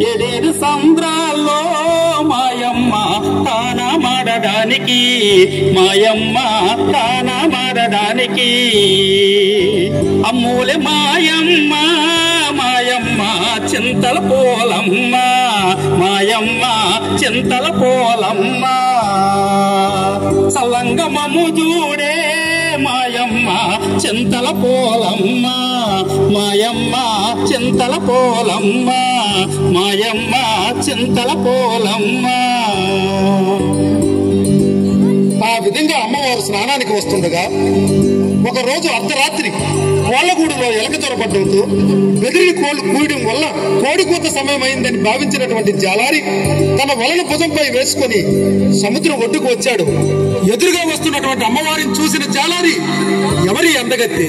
ఏడేడు సంద్రాల్లో మాయమ్మ తాన మాడడానికి మాయమ్మ తాన మాడడానికి అమ్మూలే మాయమ్మ మాయమ్మ చింతల పోలమ్మ మాయమ్మ చింతల పోలమ్మ సల్లంగమము చూడే మాయమ్మ చింతల పోలమ్మ మాయమ్మ చింతల పోలమ్మ మాయమ్మ చింతల పోలమ్మ. ఆ విధంగా అమ్మవారు స్నానానికి వస్తుండగా ఒకరోజు అర్ధరాత్రి కోళ్లగూడులో ఎలక చొరబడ్డంతో బెదిరిని కోళ్లు కూయడం వల్ల కోడికూత సమయం అయిందని భావించినటువంటి జాలారి తన వలను భుజంపై వేసుకుని సముద్రం ఒడ్డుకు వచ్చాడు. ఎదురుగా వస్తున్నటువంటి అమ్మవారిని చూసిన జాలారి ఎవరి అందగత్తే,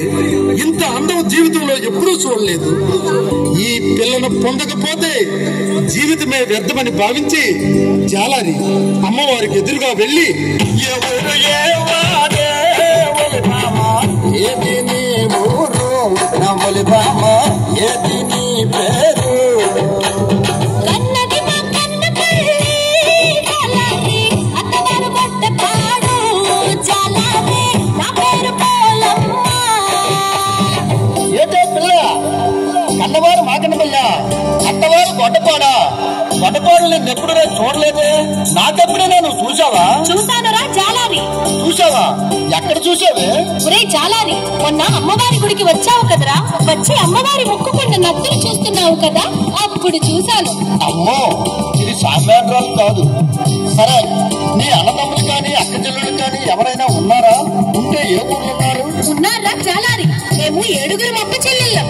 ఇంత అందం జీవితంలో ఎప్పుడూ చూడలేదు, ఈ పిల్లను పొందకపోతే జీవితమే వ్యర్థమని భావించి జాలారి అమ్మవారికి ఎదురుగా వెళ్లి ఏది నీ ఊరు నవ్వులి బామ్మ ఏది నీ పేరు ఏదే పిల్ల కన్నవారు మాకన్న పిల్ల అత్తవారు గొడ్డపాడా గొడ్డపాడు నేను ఎప్పుడూ చూడలేదే, నాకెప్పుడే నేను చూసావా? చూసానురా జాలారి. చూసావా? ఎక్కడ చూసావే? ఒరే జాలారి, మొన్న అమ్మవారి గుడికి వచ్చావు కదరా, వచ్చి అమ్మవారి మొక్కుకున్న నత్తులు చూస్తున్నావు కదా, అప్పుడు చూశాను. అమ్మో, ఇది సామాన్యాలు కాదు. సరే, నీ అన్నదమ్ములు కానీ అక్క చెల్లెలు కానీ ఎవరైనా ఉన్నారా? ఉంటే ఏ ఊర్లో ఉన్నారు? ఉన్నారా జాలారి, మేము 7 అక్క చెల్లెళ్ళం.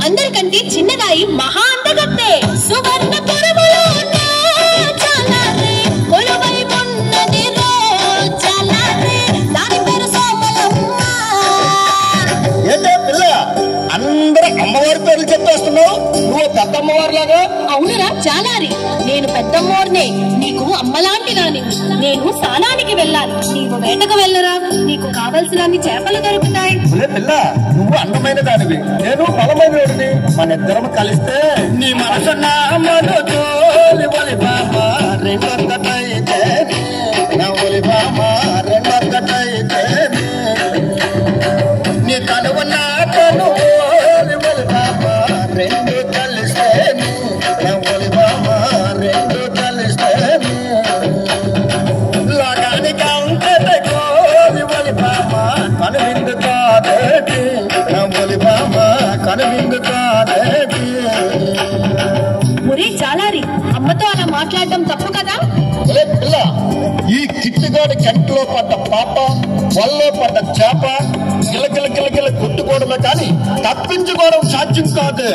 అందరికంటే చిన్నదాయి మహా అందగత్తే సువర్ణపురములో ఏంటే పిల్ల అందరూ అమ్మవారి పేర్లు చెప్పేస్తున్నావు, నువ్వు పెద్దమ్మవారి లాగా? అవునురా జాలారి, నేను పెద్దమ్మవారినే, నీకు అమ్మలాంటి నాని. నేను స్నానానికి వెళ్ళాలి, నీవు వేటకు వెళ్ళరా, నీకు కావలసినన్ని చేపలు దొరుకుతాయి. పిల్ల నువ్వు అందమైన దానివి, నేను బలమైన వాడిని, మన ఇద్దరం కలిస్తే నీ మనసు నా మనోలి బాబా రెండొక్కటైతే నవ్వులి బాబా రెండొక్కటైతే నీ కనువ నా కనువోలి బాబా రెండు కలిస్తే నవ్వులి బాబా రెండు కలిస్తే లాగానికి అంతటి కోలి బాబా కనువిందు కాదేటి నవ్వులి బాబా కనువిందు కాదేటి. ఒరే జాలారి, అమ్మతో అలా మాట్లాడడం తప్పు కదా? పిల్ల, ఈ కిట్టుగాడి కంటిలో పడ్డ పాప, వల్లో పడ్డ చేప గిలగిల గిలగిల కొట్టుకోవడమే కానీ తప్పించుకోవడం సాధ్యం కాదు.